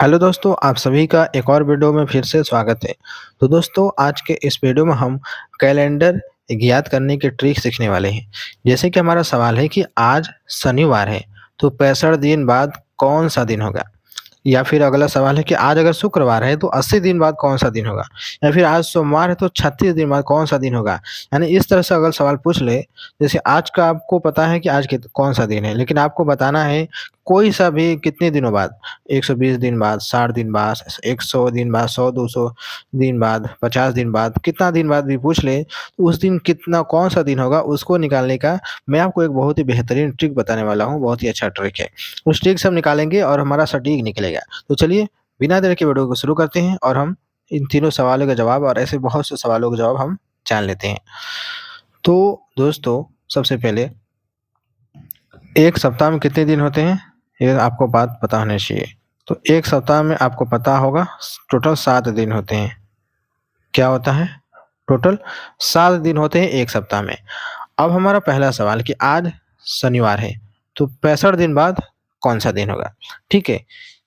Hello दोस्तों, आप सभी का एक और वीडियो में फिर से स्वागत है। तो दोस्तों, आज के इस वीडियो में हम कैलेंडर ज्ञात करने के ट्रिक सीखने वाले हैं। जैसे कि हमारा सवाल है कि आज शनिवार है, तो 65 दिन बाद कौन-सा दिन होगा? या फिर अगला सवाल है कि आज अगर शुक्रवार है तो 80 दिन बाद कौन-सा दिन होगा? या फिर आज सोमवार है तो 36 दिन बाद कौन-सा दिन होगा? यानी इस तरह से अगर सवाल पूछ ले, जैसे आज का आपको पता है कि आज कौन-सा दिन है, लेकिन आपको बताना है कोई सा भी कितने दिनों बाद, 120 दिन बाद, 60 दिन बाद, 100 दिन बाद, 100-200 दिन बाद, 50 दिन बाद, कितना दिन बाद भी पूछ ले, तो उस दिन कितना कौन-सा दिन होगा उसको निकालने का मैं आपको एक बहुत ही बेहतरीन ट्रिक बताने वाला हूँ, बहुत ही अच्छा ट्रिक है। उस ट्रिक से हम निकालेंगे और हमारा सटीक निकलेगा। तो चलिए बिना देर के वीडियो को शुरू करते हैं और हम इन तीनों सवालों का जवाब और ऐसे बहुत से सवालों के जवाब हम जान लेते हैं। तो दोस्तों, सबसे पहले एक सप्ताह में कितने दिन होते हैं? ये आपको बात पता होनी चाहिए। तो एक सप्ताह में आपको पता होगा टोटल 7 दिन होते हैं। क्या होता है? टोटल 7 दिन होते हैं एक सप्ताह में। अब हमारा पहला सवाल कि आज शनिवार है, तो 65 दिन बाद कौन-सा दिन होगा? ठीक है?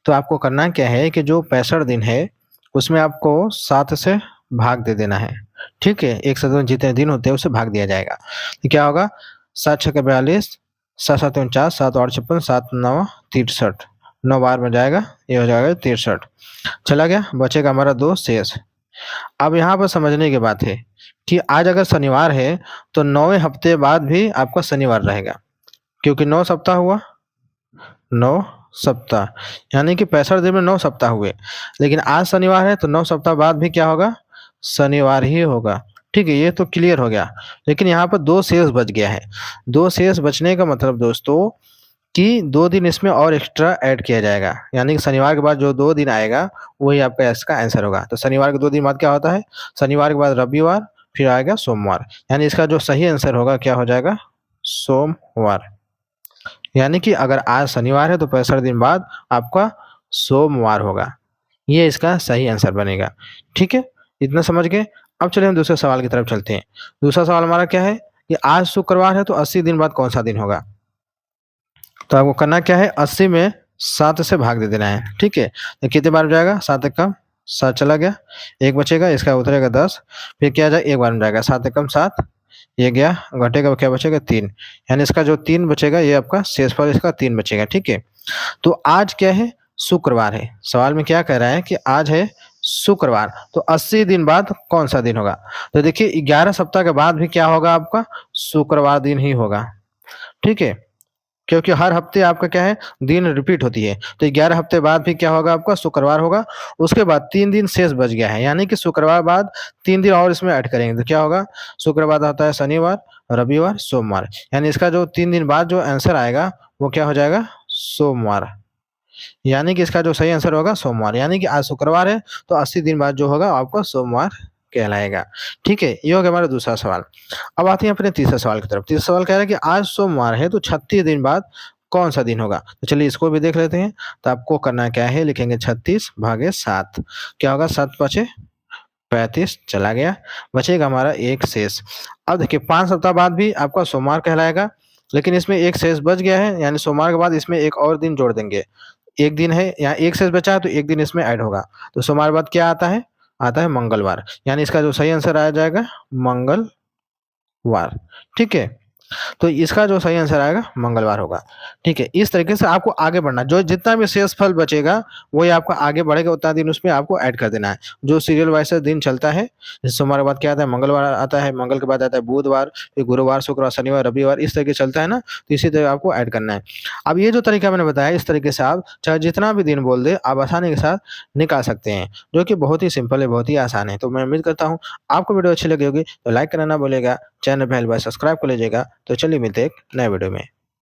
तो आपको करना क्या है कि जो 65 दिन है, उसमें आपको 7 से भाग दे देना है। ठीक है? एक सप्ताह में जितने दिन होते हैं, उसे भाग दिया जाएगा। तो क्या होगा? 7 छक्के 42, 7 7 49, 7 8 56, 7 9 63, 9 बार में जाएगा, ये हो जाएगा 63। चला गया, बचेगा हमारा 2 शेष। अब यहाँ पर समझने की बात है कि आज अगर शनिवार है, तो 9वें हफ्ते बाद भी आपका शनिवार रहेगा, क्योंकि 9 सप्ताह हुआ, 9 सप्ताह, यानी कि 65 दिन में 9 सप्ताह हुए। लेकिन आज शनिवार है, तो 9 सप्ताह बाद भी क्या होगा? शनिवार ही होगा। ठीक है, ये तो क्लियर हो गया। लेकिन यहाँ पर 2 शेष बच गया है। 2 शेष बचने का मतलब दोस्तों कि 2 दिन इसमें और एक्स्ट्रा ऐड किया जाएगा, यानी कि शनिवार के बाद जो 2 दिन आएगा, वही आपका इसका आंसर होगा। तो शनिवार के 2 दिन बाद क्या होता है? शनिवार के बाद रविवार, फिर आएगा सोमवार, यानी इसका जो सही आंसर होगा क्या हो जाएगा? सोमवार। यानी कि अगर आज शनिवार है तो 65 दिन बाद आपका सोमवार होगा। ये इसका सही आंसर बनेगा। ठीक है? इतना समझ गए? अब चलिए हम दूसरे सवाल की तरफ चलते हैं। दूसरा सवाल हमारा क्या है कि आज शुक्रवार है तो 80 दिन बाद कौन-सा दिन होगा? तो आपको करना क्या है? 80 में 7 से भाग दे देना है, ठीक है? तो कितने बार में जाएगा? 7 एकम 7 चला गया, 1 बचेगा, इसका उतरेगा 10, फिर क्या आ जाए 1 बार में जाएगा, 7 एकम 7, ये गया, घटेगा क्या बचेगा 3, यानी इसका जो 3 बचेगा ये आपका शेषफल इसका 3 बचेगा, ठीक है? तो आज क्या है? शुक्रवार है। सवाल में क्या कह रहा है कि आज है शुक्रवार, तो 80 दिन बाद कौन-सा दिन होगा? तो देखिए 11 सप्ताह के बाद भी क्या होगा आपका? शुक्रवार दिन ही होगा, ठीक है? क्योंकि हर हफ्ते आपका क्या है? दिन रिपीट होती है। तो 11 हफ्ते बाद भी क्या होगा आपका? शुक्रवार होगा। उसके बाद 3 दिन शेष बच गया है, यानी कि शुक्रवार बाद 3 दिन और इसमें ऐड करेंगे तो क्या होगा? शुक्रवार बाद होता है शनिवार, रविवार, सोमवार, यानी इसका जो 3 दिन बाद जो आंसर आएगा वो क्या हो जाएगा? सोमवार। यानी कि इसका जो सही आंसर होगा सोमवार, यानी कि आज शुक्रवार है तो 80 दिन बाद जो होगा आपका सोमवार कहलाएगा। ठीक है? ये हो गया हमारा दूसरा सवाल। अब आते हैं अपने तीसरे सवाल की तरफ। तीसरा सवाल कह रहा है कि आज सोमवार है तो 36 दिन बाद कौन-सा दिन होगा? तो चलिए इसको भी देख लेते हैं। तो आपको करना क्या है? लिखेंगे 36 भागे 7, क्या होगा? 7 पाँचे 35 चला गया, बचेगा हमारा 1 शेष। अब देखिए 5 सप्ताह बाद भी आपका सोमवार कहलाएगा, लेकिन इसमें 1 शेष बच गया है, यानी सोमवार के बाद इसमें 1 और दिन जोड़ देंगे। 1 दिन है, यहाँ 1 शेष बचा है तो 1 दिन इसमें ऐड होगा। तो सोमवार के बाद क्या आता है? आता है मंगलवार, यानी इसका जो सही आंसर आ जाएगा मंगलवार। ठीक है? तो इसका जो सही आंसर आएगा मंगलवार होगा। ठीक है? इस तरीके से आपको आगे बढ़ना, जो जितना भी शेष फल बचेगा वही आपका आगे बढ़ेगा, उतना दिन उसमें आपको ऐड कर देना है। जो सीरियल वाइज़ से दिन चलता है, जैसे सोमवार के बाद क्या आता है? मंगलवार आता है, मंगल के बाद आता है बुधवार, फिर गुरुवार, शुक्रवार, शनिवार, रविवार, इस तरीके से चलता है ना, तो इसी तरह आपको ऐड करना है। अब ये जो तरीका मैंने बताया, इस तरीके से आप चाहे जितना भी दिन बोल दें, आप आसानी के साथ निकाल सकते हैं, जो कि बहुत ही सिंपल है, बहुत ही आसान है। तो मैं उम्मीद करता हूँ आपको वीडियो अच्छी लगी होगी, तो लाइक करना ना भूलिएगा, चैनल पे पहली बार सब्सक्राइब कर लीजिएगा। तो चलिए मिलते हैं एक नए वीडियो में।